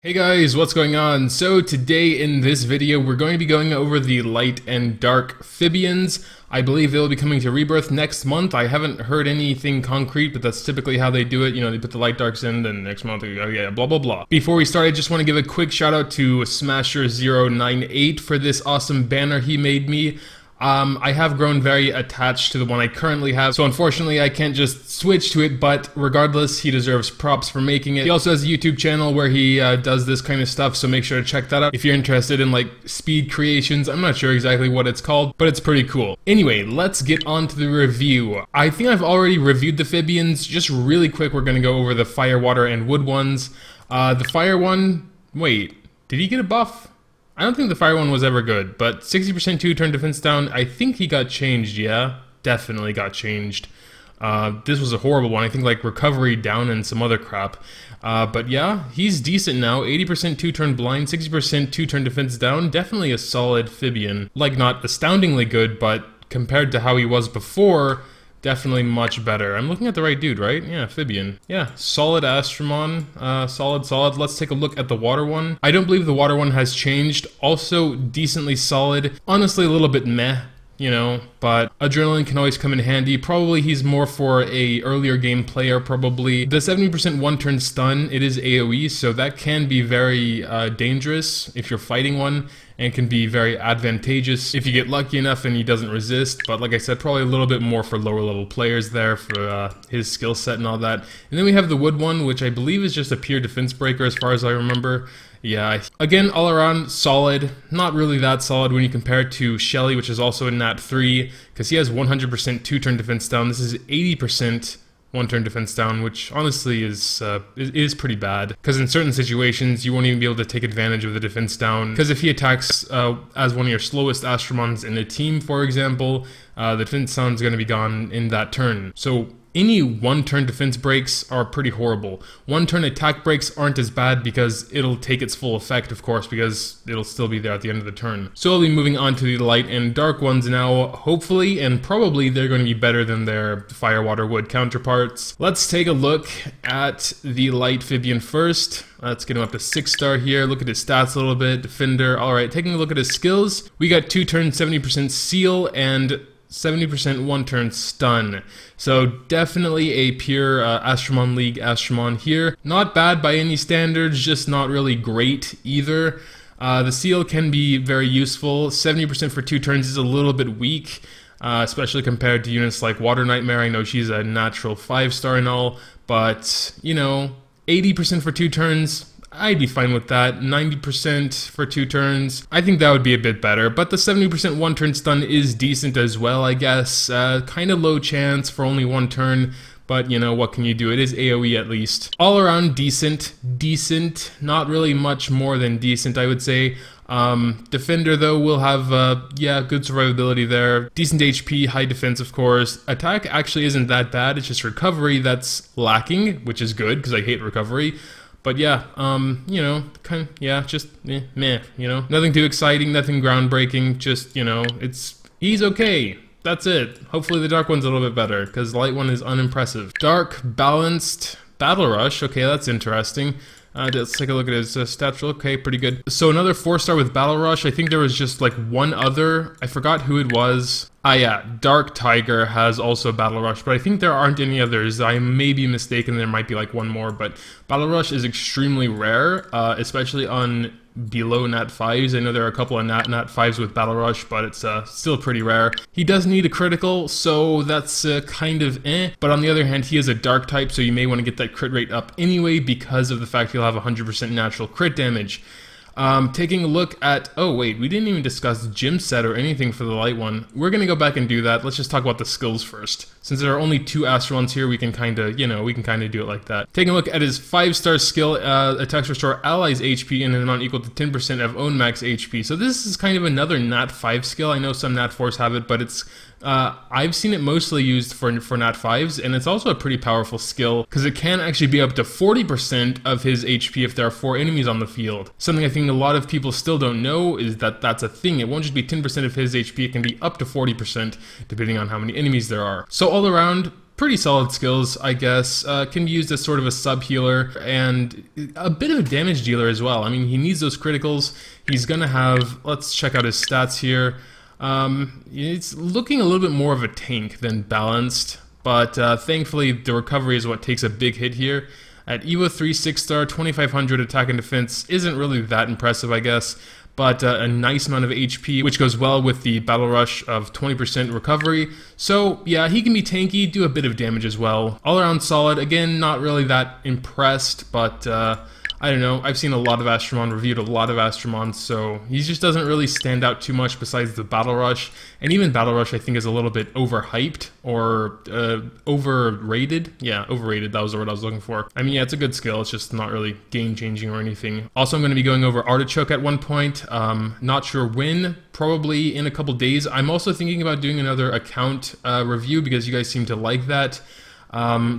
Hey guys, what's going on? So today in this video we're going to be going over the light and dark Phibians. I believe they'll be coming to Rebirth next month. I haven't heard anything concrete, but that's typically how they do it. You know, they put the light darks in, then next month, yeah, blah blah blah. Before we start, I just want to give a quick shout out to Smasher098 for this awesome banner he made me. I have grown very attached to the one I currently have, so unfortunately I can't just switch to it, but regardless, he deserves props for making it. He also has a YouTube channel where he does this kind of stuff, so make sure to check that out if you're interested in like speed creations. I'm not sure exactly what it's called, but it's pretty cool. Anyway, let's get on to the review. I think I've already reviewed the Phibians. Just really quick, we're going to go over the fire, water, and wood ones. The fire one, wait, did he get a buff? I don't think the fire one was ever good, but 60% 2-turn defense down, I think he got changed, yeah? Definitely got changed. This was a horrible one, I think like recovery down and some other crap. But yeah, he's decent now, 80% 2-turn blind, 60% 2-turn defense down, definitely a solid Phibian. Like not astoundingly good, but compared to how he was before, definitely much better. I'm looking at the right dude, right? Yeah, Phibian. Yeah, solid Astromon. Solid. Let's take a look at the water one. I don't believe the water one has changed. Also decently solid. Honestly, a little bit meh, you know, but adrenaline can always come in handy. Probably he's more for a earlier game player, probably. The 70% 1-turn stun, it is AoE, so that can be very dangerous if you're fighting one, and can be very advantageous if you get lucky enough and he doesn't resist. But like I said, probably a little bit more for lower level players there for his skill set and all that. And then we have the wood one, which I believe is just a pure defense breaker as far as I remember. Yeah, again, all around solid. Not really that solid when you compare it to Shelly, which is also a Nat 3, because he has 100% 2-turn defense down. This is 80% 1-turn defense down, which honestly is pretty bad, because in certain situations you won't even be able to take advantage of the defense down, because if he attacks as one of your slowest Astromons in a team, for example, the defense down is going to be gone in that turn. So any 1-turn defense breaks are pretty horrible. 1-turn attack breaks aren't as bad because it'll take its full effect, of course, because it'll still be there at the end of the turn. So I'll be moving on to the light and dark ones now, hopefully, and probably they're going to be better than their fire, water, wood counterparts. Let's take a look at the light Phibian first. Let's get him up to 6-star here. Look at his stats a little bit. Defender. Alright, taking a look at his skills. We got 2-turn 70% seal and 70% 1-turn stun. So definitely a pure Astromon League Astromon here. Not bad by any standards, just not really great either. The seal can be very useful. 70% for 2 turns is a little bit weak, especially compared to units like Water Nightmare. I know she's a natural 5-star and all, but you know, 80% for 2 turns, I'd be fine with that. 90% for 2 turns, I think that would be a bit better, but the 70% 1-turn stun is decent as well, I guess. Kind of low chance for only 1 turn, but you know, what can you do? It is AoE at least. All around decent, not really much more than decent, I would say. Defender though will have, yeah, good survivability there. Decent HP, high defense of course. Attack actually isn't that bad, it's just recovery that's lacking, which is good, because I hate recovery. But yeah, you know, kind of, yeah, just meh, you know, nothing too exciting, nothing groundbreaking, just, you know, he's okay. That's it. Hopefully the dark one's a little bit better, because the light one is unimpressive. Dark, balanced, battle rush, okay, that's interesting. Let's take a look at his stats. Okay, pretty good. So another 4-star with battle rush. I think there was just like one other, I forgot who it was. Ah yeah, Dark Tiger has also Battle Rush, but I think there aren't any others. I may be mistaken, there might be like one more, but Battle Rush is extremely rare, especially on below Nat 5s. I know there are a couple of Nat 5s with Battle Rush, but it's still pretty rare. He does need a critical, so that's kind of eh, but on the other hand, he is a Dark type, so you may want to get that crit rate up anyway because of the fact he'll have 100% natural crit damage. Taking a look at, oh wait, we didn't even discuss gym set or anything for the light one. We're gonna go back and do that. Let's just talk about the skills first. Since there are only 2 Astromons here, we can kinda, you know, we can kinda do it like that. Taking a look at his 5-star skill, attacks restore allies HP in an amount equal to 10% of own max HP. So this is kind of another Nat 5 skill. I know some Nat 4s have it, but it's I've seen it mostly used for Nat 5s, and it's also a pretty powerful skill, because it can actually be up to 40% of his HP if there are 4 enemies on the field. Something I think a lot of people still don't know is that that's a thing. It won't just be 10% of his HP, it can be up to 40%, depending on how many enemies there are. So all around, pretty solid skills, I guess. Can be used as sort of a sub-healer and a bit of a damage dealer as well. I mean, he needs those criticals. He's gonna have, let's check out his stats here. It's looking a little bit more of a tank than balanced, but thankfully the recovery is what takes a big hit here. At Evo 3 6-star, 2500 attack and defense isn't really that impressive, I guess, but a nice amount of HP, which goes well with the Battle Rush of 20% recovery. So yeah, he can be tanky, do a bit of damage as well. All around solid. Again, not really that impressed, but I don't know, I've seen a lot of Astromon, reviewed a lot of Astromon, so he just doesn't really stand out too much besides the Battle Rush. And even Battle Rush I think is a little bit overhyped, or overrated. Yeah, overrated, that was the word I was looking for. I mean, yeah, it's a good skill, it's just not really game-changing or anything. Also, I'm going to be going over Artichoke at one point, not sure when, probably in a couple days. I'm also thinking about doing another account review because you guys seem to like that.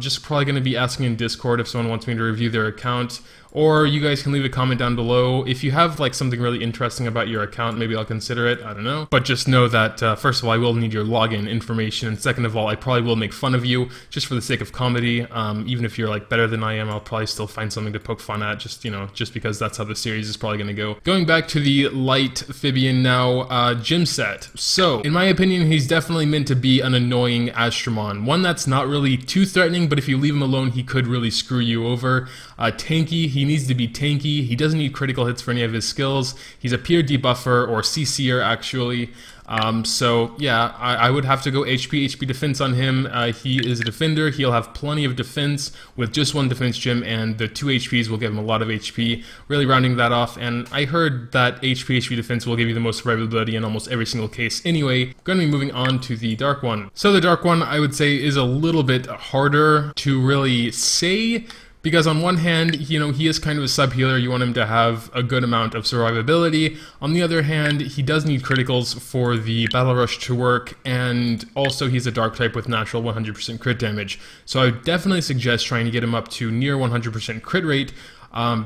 Just probably going to be asking in Discord if someone wants me to review their account, or you guys can leave a comment down below. If you have like something really interesting about your account, maybe I'll consider it, I don't know. But just know that first of all, I will need your login information, and second of all, I probably will make fun of you just for the sake of comedy. Even if you're like better than I am, I'll probably still find something to poke fun at, just, you know, just because that's how the series is probably going to go. Going back to the light Phibian now, gym set. So, in my opinion, he's definitely meant to be an annoying Astromon. One that's not really too threatening, but if you leave him alone, he could really screw you over. Tanky, he needs to be tanky. He doesn't need critical hits for any of his skills. He's a pure debuffer, or CC'er actually. So yeah, I would have to go HP defense on him. He is a defender. He'll have plenty of defense with just one defense gem, and the 2 HPs will give him a lot of HP, really rounding that off. And I heard that HP defense will give you the most survivability in almost every single case. Anyway, going to be moving on to the Dark One. So the Dark One, I would say, is a little bit harder to really say, because on one hand, you know, he is kind of a sub-healer. You want him to have a good amount of survivability. On the other hand, he does need criticals for the Battle Rush to work, and also he's a dark type with natural 100% crit damage. So I would definitely suggest trying to get him up to near 100% crit rate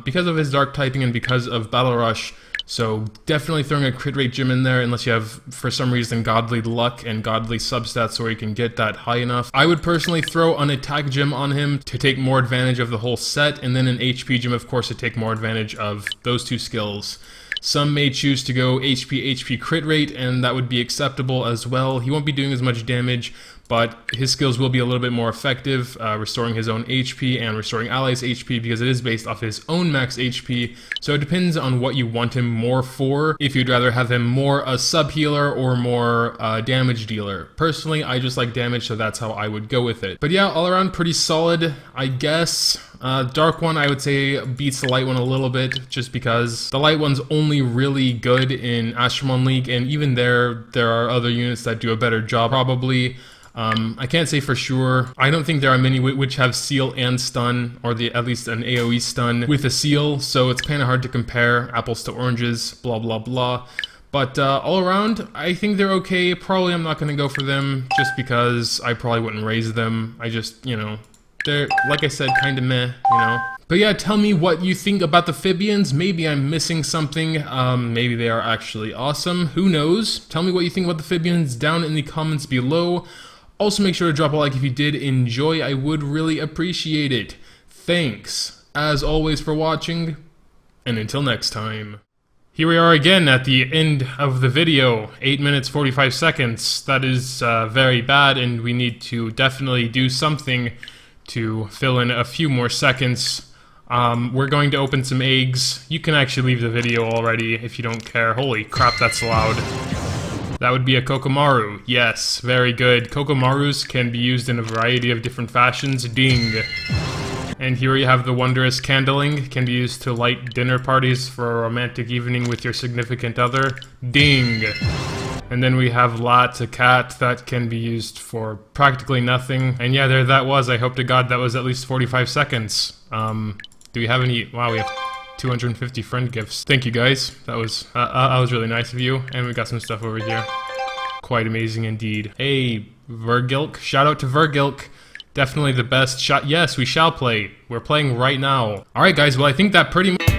because of his dark typing and because of Battle Rush. So definitely throwing a crit rate gem in there, unless you have, for some reason, godly luck and godly substats where you can get that high enough. I would personally throw an attack gem on him to take more advantage of the whole set, and then an HP gem, of course, to take more advantage of those two skills. Some may choose to go HP crit rate, and that would be acceptable as well. He won't be doing as much damage, but his skills will be a little bit more effective, restoring his own HP and restoring allies' HP, because it is based off his own max HP. So it depends on what you want him more for, if you'd rather have him more a sub-healer or more damage dealer. Personally, I just like damage, so that's how I would go with it. But yeah, all around pretty solid, I guess. Dark One, I would say, beats the Light One a little bit, just because the Light One's only really good in Astromon League, and even there are other units that do a better job, probably. I can't say for sure. I don't think there are many which have seal and stun, or at least an AoE stun with a seal, so it's kind of hard to compare apples to oranges, blah blah blah. But all around, I think they're okay. Probably I'm not going to go for them, just because I probably wouldn't raise them. I just, you know, they're, like I said, kind of meh, you know. But yeah, tell me what you think about the Phibians. Maybe I'm missing something. Maybe they are actually awesome. Who knows? Tell me what you think about the Phibians down in the comments below. Also, make sure to drop a like if you did enjoy. I would really appreciate it. Thanks, as always, for watching, and until next time. Here we are again at the end of the video. 8 minutes 45 seconds. That is very bad, and we need to definitely do something to fill in a few more seconds. We're going to open some eggs. You can actually leave the video already if you don't care. Holy crap, that's loud. That would be a Kokomaru. Yes, very good. Kokomarus can be used in a variety of different fashions. Ding. And here you have the wondrous candling. Can be used to light dinner parties for a romantic evening with your significant other. Ding. And then we have Lat, a cat that can be used for practically nothing. And yeah, there that was. I hope to God that was at least 45 seconds. Do we have any... Wow, we have 250 friend gifts. Thank you guys. That was really nice of you. And we got some stuff over here. Quite amazing indeed. Hey, Vergilk. Shout out to Vergilk. Definitely the best shot. Yes, we shall play. We're playing right now. Alright guys, well I think that pretty much...